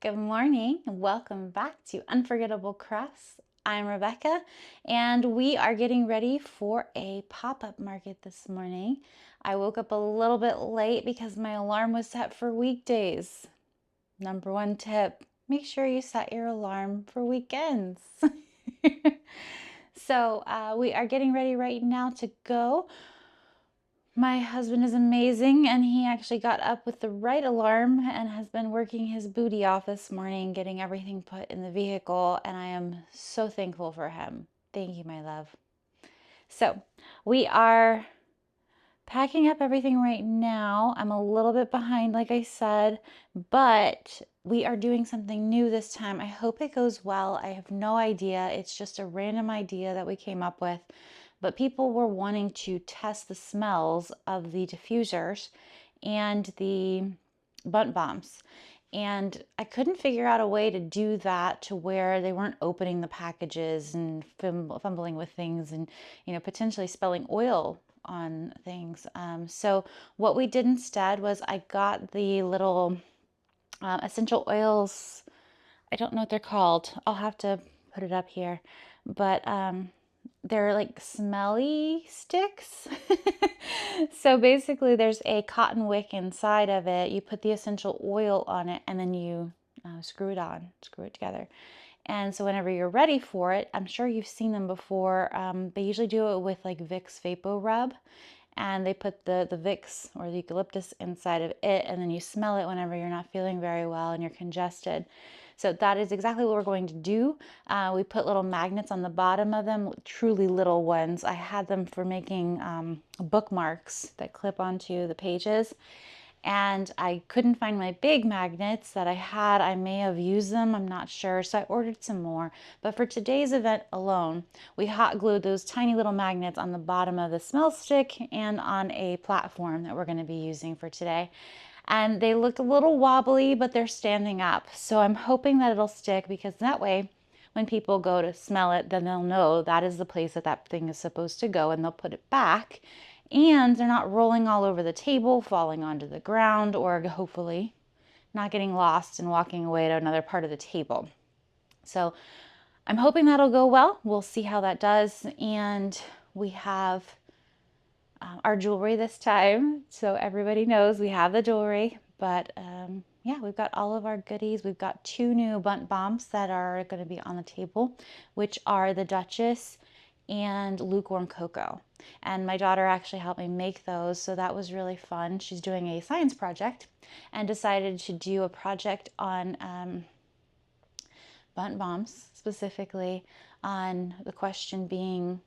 Good morning and welcome back to Unforgettable Crafts. I'm Rebecca and we are getting ready for a pop-up market this morning. I woke up a little bit late because my alarm was set for weekdays. Number one tip, make sure you set your alarm for weekends. So we are getting ready right now to go. My husband is amazing and he actually got up with the right alarm and has been working his booty off this morning, getting everything put in the vehicle, and I am so thankful for him. Thank you, my love. So we are packing up everything right now. I'm a little bit behind, like I said, but we are doing something new this time. I hope it goes well. I have no idea. It's just a random idea that we came up with. But people were wanting to test the smells of the diffusers and the bunt bombs. And I couldn't figure out a way to do that to where they weren't opening the packages and fumbling with things and, potentially spilling oil on things. So what we did instead was I got the little essential oils. I don't know what they're called. I'll have to put it up here. But they're like smelly sticks. So basically there's a cotton wick inside of it. You put the essential oil on it and then you screw it together. And so whenever you're ready for it, I'm sure you've seen them before. They usually do it with like Vicks Vapor Rub, and they put the Vicks or the eucalyptus inside of it, and then you smell it whenever you're not feeling very well and you're congested. So that is exactly what we're going to do. We put little magnets on the bottom of them, truly little ones. I had them for making bookmarks that clip onto the pages. And I couldn't find my big magnets that I had. I may have used them, I'm not sure. So I ordered some more. But for today's event alone, we hot glued those tiny little magnets on the bottom of the smell stick and on a platform that we're going to be using for today. And they look a little wobbly, but they're standing up. So I'm hoping that it'll stick, because that way when people go to smell it, then they'll know that is the place that that thing is supposed to go, and they'll put it back. And they're not rolling all over the table, falling onto the ground, or hopefully not getting lost and walking away to another part of the table. So I'm hoping that'll go well. We'll see how that does. And we have our jewelry this time. So everybody knows we have the jewelry, but yeah, we've got all of our goodies. We've got 2 new bunt bombs that are going to be on the table, which are the Duchess and lukewarm cocoa. And my daughter actually helped me make those, so that was really fun. She's doing a science project and decided to do a project on bunt bombs, specifically on the question being,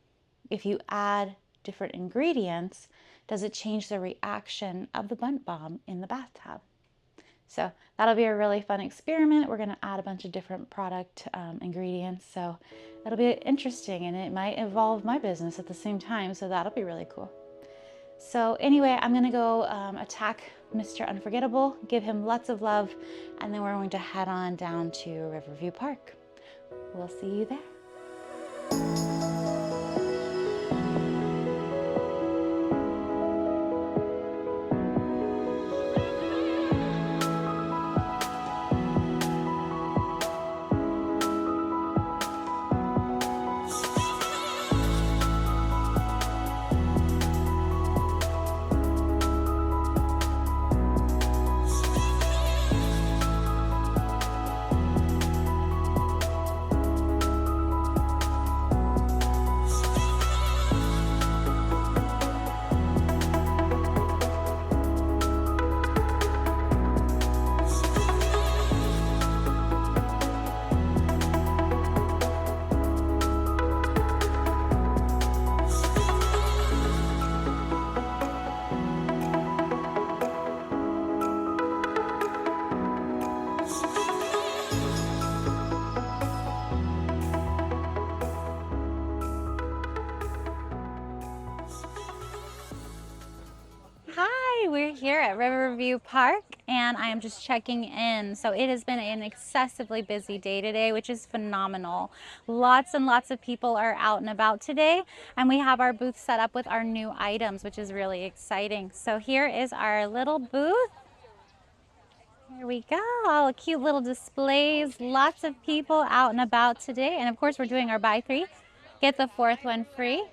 if you add different ingredients, does it change the reaction of the bunt bomb in the bathtub? So that'll be a really fun experiment. We're going to add a bunch of different product ingredients, so it'll be interesting, and it might involve my business at the same time, so that'll be really cool. So anyway, I'm going to go attack Mr. Unforgettable, give him lots of love, and then we're going to head on down to Riverview Park. We'll see you there. Hi, we're here at Riverview Park and I am just checking in. So it has been an excessively busy day today, which is phenomenal. Lots and lots of people are out and about today, and we have our booth set up with our new items, which is really exciting. So here is our little booth. There we go. All cute little displays. Lots of people out and about today. And of course, we're doing our buy three, get the fourth one free.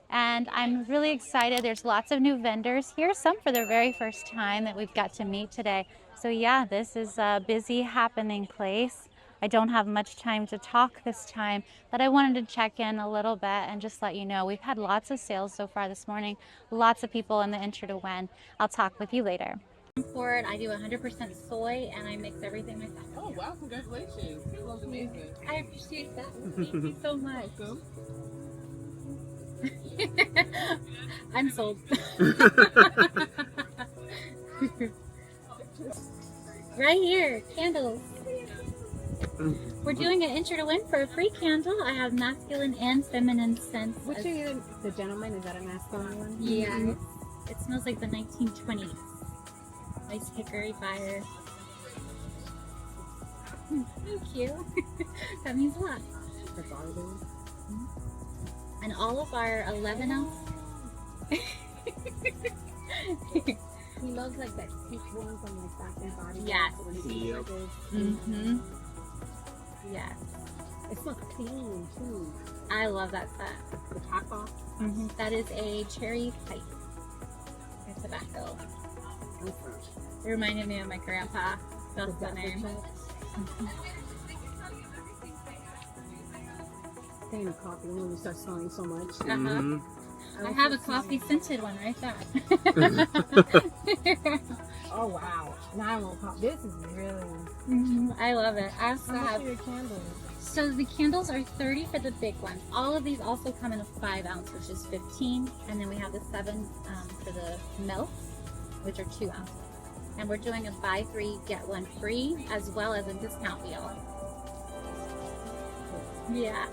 And I'm really excited. There's lots of new vendors here, some for the very first time that we've got to meet today. So yeah, this is a busy happening place. I don't have much time to talk this time, but I wanted to check in a little bit and just let you know we've had lots of sales so far this morning. Lots of people in the enter to win. I'll talk with you later. For it, I do 100% soy and I mix everything myself. Oh wow, congratulations. That was amazing. I appreciate that. Thank you so much. I'm sold. Right here, candles. We're doing an enter to win for a free candle. I have masculine and feminine scents. Which are the gentleman? Is that a masculine one? Yeah, it smells like the 1920s. Nice hickory fire. Thank you. That means a lot. And all of our 11 ounce. He loves like that pink one from like Bath and Body. Yes. Yep. Mm-hmm. Yes. It smells clean too. I love that scent. The top box. Mm-hmm. That is a cherry pipe. It's tobacco. It reminded me of my grandpa. That's the name. Staying in coffee when you start smelling so much. Uh-huh. I have a coffee scented one right there. Oh wow! Now I want coffee. This is really. I love it. I also How much have. are your candles? So the candles are 30 for the big ones. All of these also come in a 5 ounce, which is 15, and then we have the 7 for the milk, which are 2 ounces. And we're doing a buy 3 get 1 free, as well as a discount deal. Yeah.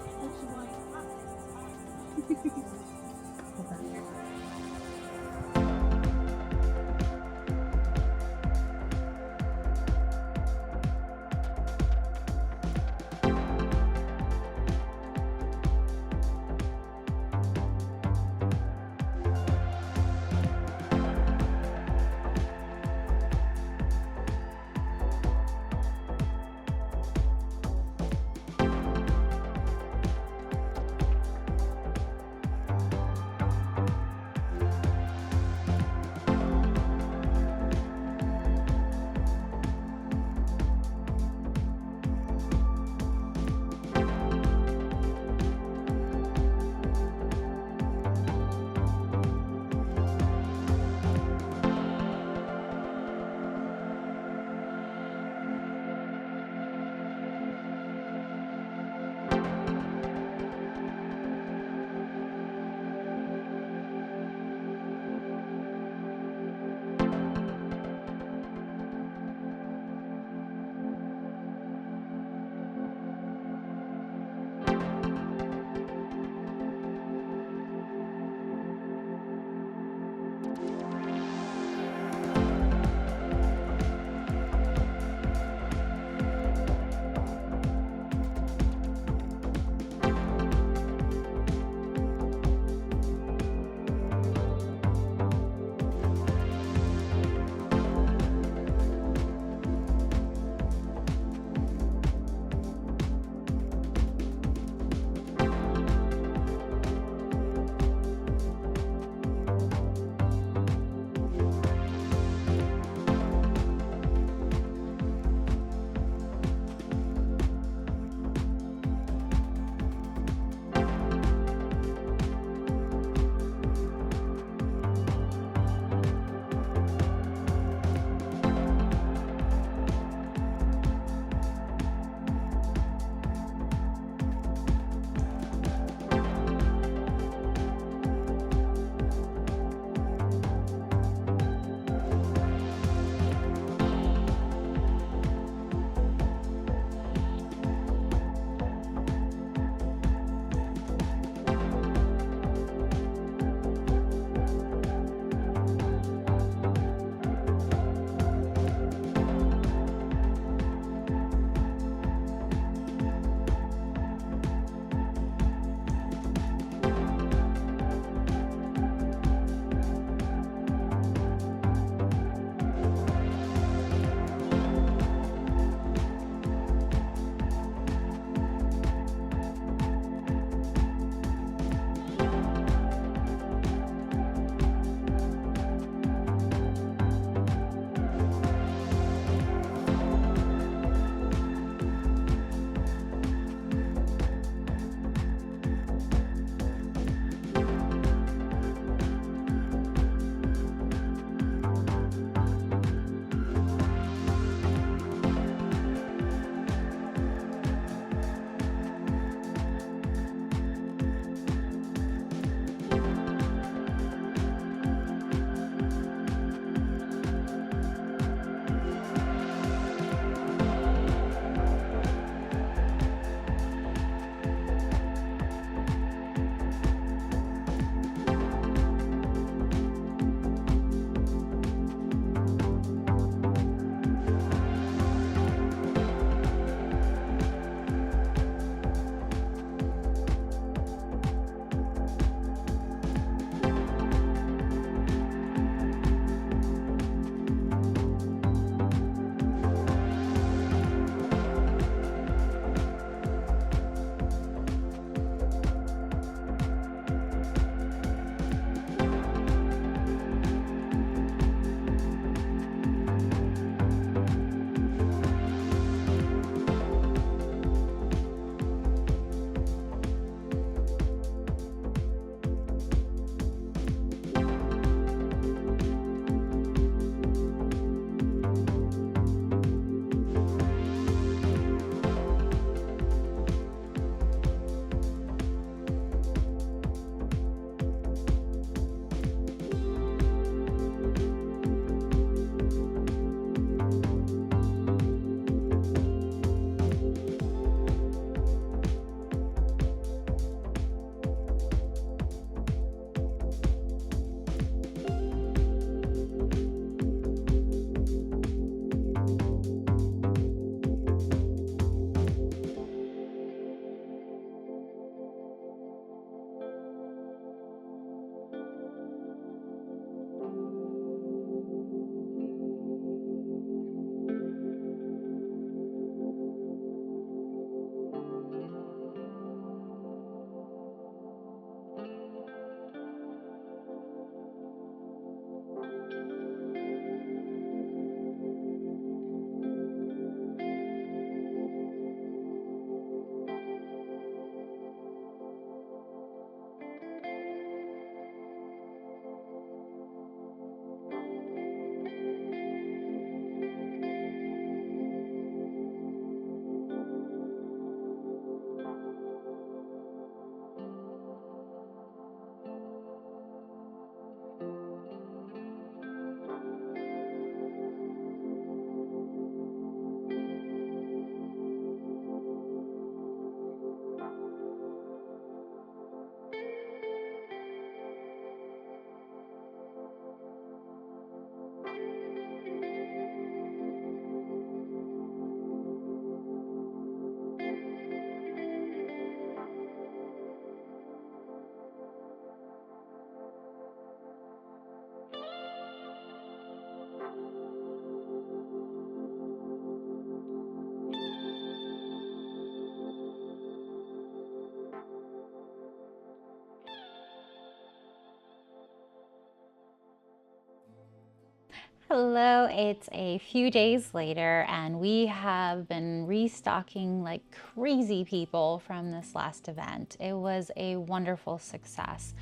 Hello, it's a few days later and we have been restocking like crazy people from this last event. It was a wonderful success.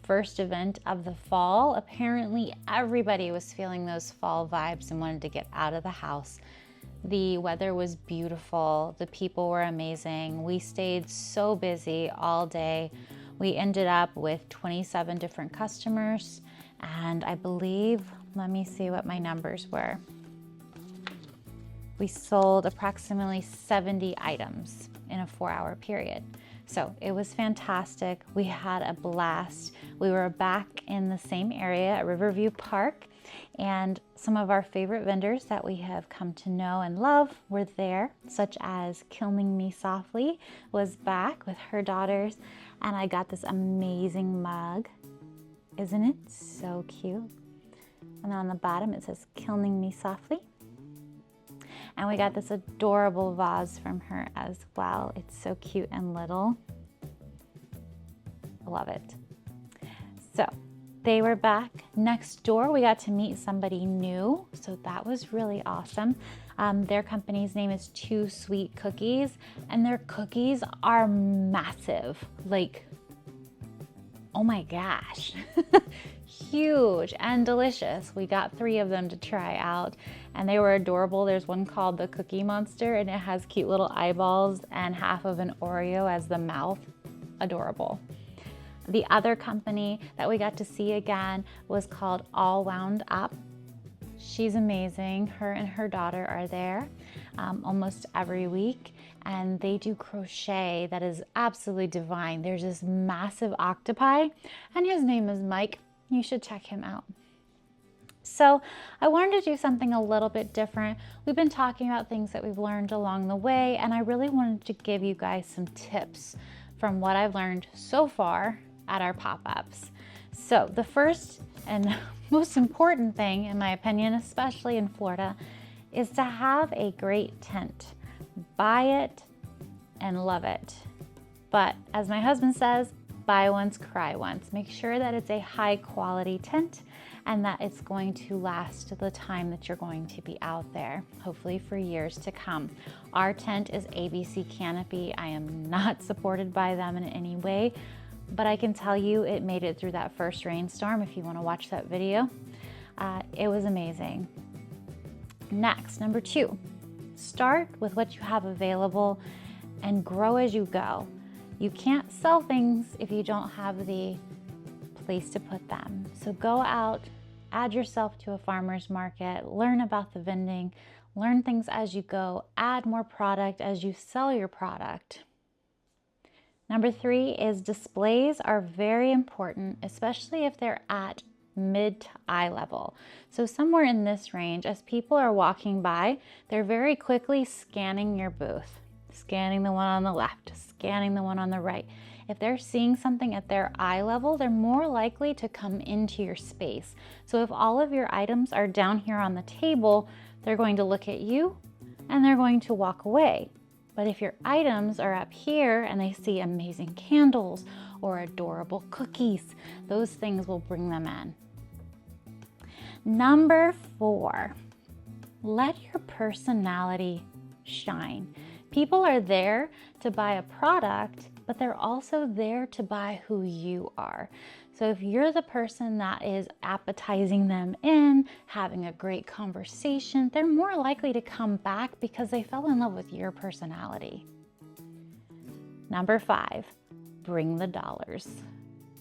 First event of the fall. Apparently everybody was feeling those fall vibes and wanted to get out of the house. The weather was beautiful. The people were amazing. We stayed so busy all day. We ended up with 27 different customers, and I believe, let me see what my numbers were. We sold approximately 70 items in a 4-hour period. So it was fantastic. We had a blast. We were back in the same area at Riverview Park, and some of our favorite vendors that we have come to know and love were there, such as Killing Me Softly was back with her daughters, and I got this amazing mug. Isn't it so cute? And on the bottom it says Killing Me Softly. And we got this adorable vase from her as well. It's so cute and little. I love it. So they were back. Next door, we got to meet somebody new. So that was really awesome. Their company's name is Too Sweet Cookies, and their cookies are massive. Like, oh my gosh. Huge and delicious. We got 3 of them to try out and they were adorable. There's one called the Cookie Monster and it has cute little eyeballs and half of an Oreo as the mouth. Adorable. The other company that we got to see again was called All Wound Up. She's amazing. Her and her daughter are there almost every week, and they do crochet that is absolutely divine. There's this massive octopi and his name is Mike. You should check him out. So I wanted to do something a little bit different. We've been talking about things that we've learned along the way, and I really wanted to give you guys some tips from what I've learned so far at our pop-ups. So the first and most important thing, in my opinion, especially in Florida, is to have a great tent. Buy it and love it. But as my husband says, buy once, cry once. Make sure that it's a high quality tent and that it's going to last the time that you're going to be out there, hopefully for years to come. Our tent is ABC Canopy. I am not supported by them in any way, but I can tell you it made it through that first rainstorm. If you want to watch that video, it was amazing. Next, number 2, start with what you have available and grow as you go. You can't sell things if you don't have the place to put them. So go out, add yourself to a farmer's market, learn about the vending, learn things as you go, add more product as you sell your product. Number 3 is displays are very important, especially if they're at mid to eye level. So somewhere in this range, as people are walking by, they're very quickly scanning your booth, scanning the one on the left, scanning the one on the right. If they're seeing something at their eye level, they're more likely to come into your space. So if all of your items are down here on the table, they're going to look at you and they're going to walk away. But if your items are up here and they see amazing candles or adorable cookies, those things will bring them in. Number 4, let your personality shine. People are there to buy a product, but they're also there to buy who you are. So if you're the person that is appetizing them in, having a great conversation, they're more likely to come back because they fell in love with your personality. Number 5, bring the dollars.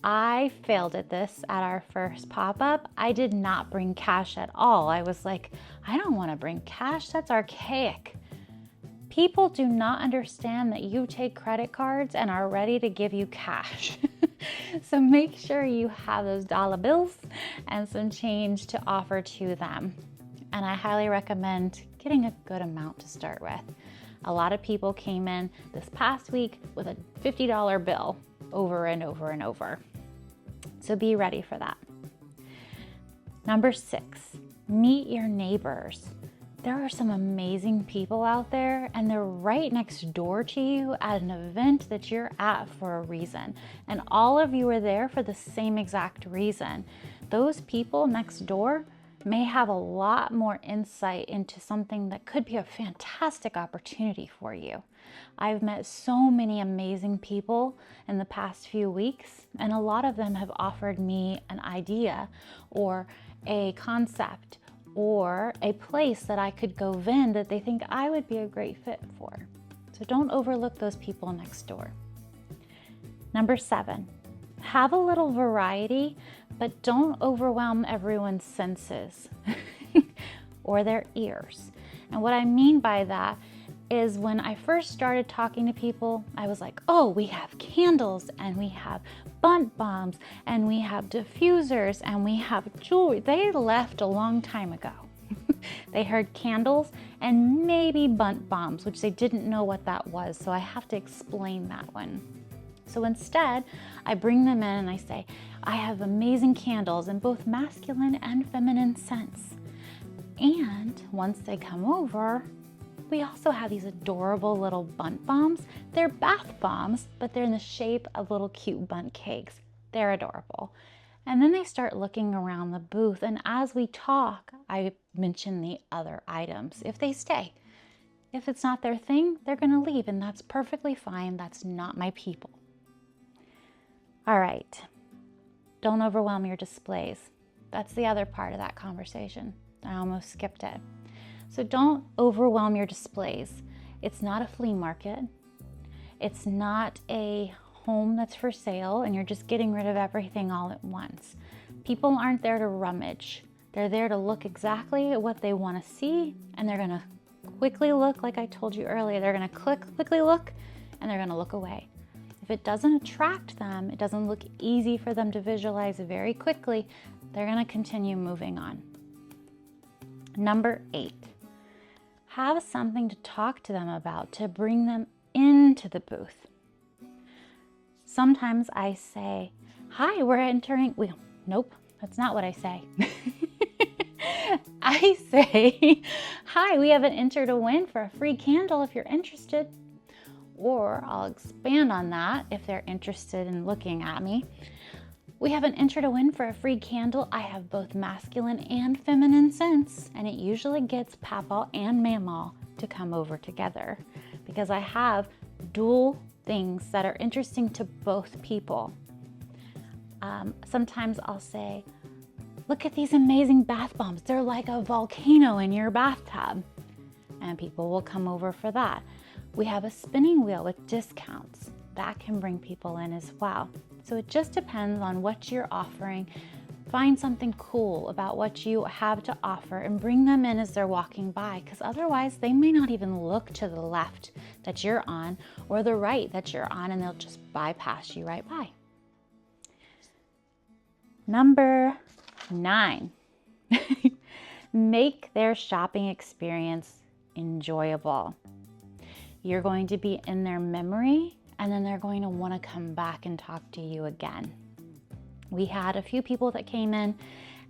I failed at this at our first pop-up. I did not bring cash at all. I was like, I don't want to bring cash. That's archaic. People do not understand that you take credit cards and are ready to give you cash. So make sure you have those dollar bills and some change to offer to them. And I highly recommend getting a good amount to start with. A lot of people came in this past week with a $50 bill over and over and over. So be ready for that. Number 6, meet your neighbors. There are some amazing people out there and they're right next door to you at an event that you're at for a reason. And all of you are there for the same exact reason. Those people next door, may have a lot more insight into something that could be a fantastic opportunity for you. I've met so many amazing people in the past few weeks, and a lot of them have offered me an idea or a concept or a place that I could go vend that they think I would be a great fit for. So don't overlook those people next door. Number 7, have a little variety, but don't overwhelm everyone's senses or their ears. And what I mean by that is when I first started talking to people, I was like, oh, we have candles and we have bunt bombs and we have diffusers and we have jewelry. They left a long time ago. They heard candles and maybe bunt bombs, which they didn't know what that was. So I have to explain that one. So instead, I bring them in and I say, I have amazing candles in both masculine and feminine scents. And once they come over, we also have these adorable little bunt bombs. They're bath bombs, but they're in the shape of little cute bunt cakes. They're adorable. And then they start looking around the booth, and as we talk, I mention the other items if they stay. If it's not their thing, they're gonna leave, and that's perfectly fine. That's not my people. All right, don't overwhelm your displays. That's the other part of that conversation. I almost skipped it. So don't overwhelm your displays. It's not a flea market. It's not a home that's for sale and you're just getting rid of everything all at once. People aren't there to rummage. They're there to look exactly at what they want to see, and they're gonna quickly look, like I told you earlier, they're gonna quickly look, and they're gonna look away. If it doesn't attract them, it doesn't look easy for them to visualize very quickly, they're gonna continue moving on. Number 8, have something to talk to them about to bring them into the booth. Sometimes I say, hi, we're entering, nope, that's not what I say. I say, hi, we have an enter to win for a free candle if you're interested. Or I'll expand on that if they're interested in looking at me. We have an enter to win for a free candle. I have both masculine and feminine scents, and it usually gets Papa and Mamaw to come over together because I have dual things that are interesting to both people. Sometimes I'll say, look at these amazing bath bombs. They're like a volcano in your bathtub. And people will come over for that. We have a spinning wheel with discounts. That can bring people in as well. So it just depends on what you're offering. Find something cool about what you have to offer and bring them in as they're walking by, because otherwise they may not even look to the left that you're on or the right that you're on, and they'll just bypass you right by. Number 9, make their shopping experience enjoyable. You're going to be in their memory, and then they're going to want to come back and talk to you again. We had a few people that came in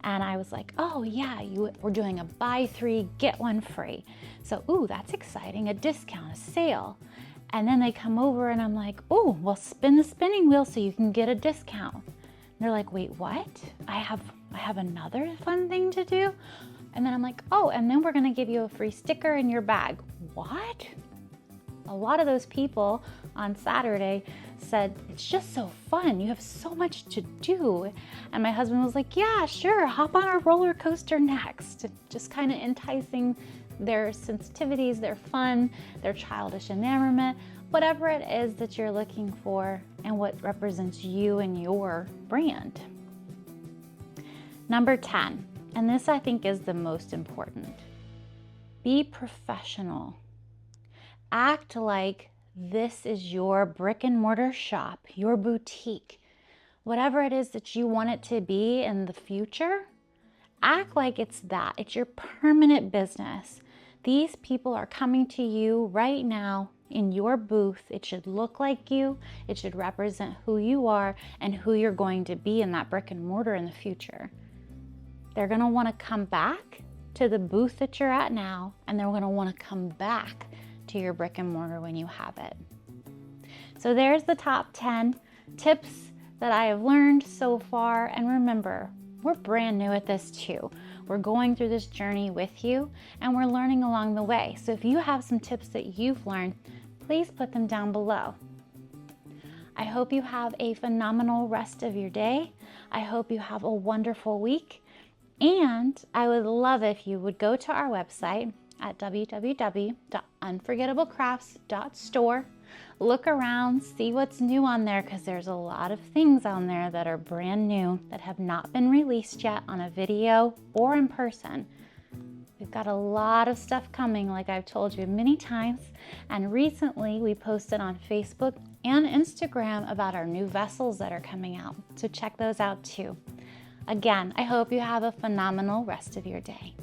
and I was like, oh yeah, we're doing a buy 3, get 1 free. So, ooh, that's exciting, a discount, a sale. And then they come over and I'm like, oh, well, spin the spinning wheel so you can get a discount. And they're like, wait, what? I have another fun thing to do? And then I'm like, oh, and then we're gonna give you a free sticker in your bag. What? A lot of those people on Saturday said, it's just so fun. You have so much to do. And my husband was like, yeah, sure, hop on our roller coaster next. Just kind of enticing their sensitivities, their fun, their childish enamorment, whatever it is that you're looking for and what represents you and your brand. Number 10, and this I think is the most important. Be professional. Act like this is your brick and mortar shop, your boutique, whatever it is that you want it to be in the future. Act like it's that. It's your permanent business. These people are coming to you right now in your booth. It should look like you. It should represent who you are and who you're going to be in that brick and mortar in the future. They're going to want to come back to the booth that you're at now, and they're going to want to come back to your brick and mortar when you have it. So there's the top 10 tips that I have learned so far. And remember, we're brand new at this too. We're going through this journey with you and we're learning along the way. So if you have some tips that you've learned, please put them down below. I hope you have a phenomenal rest of your day. I hope you have a wonderful week. And I would love if you would go to our website at www.unforgettablecrafts.store. Look around, see what's new on there, because there's a lot of things on there that are brand new that have not been released yet on a video or in person. We've got a lot of stuff coming, like I've told you many times, and recently we posted on Facebook and Instagram about our new vessels that are coming out, so check those out too. Again, I hope you have a phenomenal rest of your day.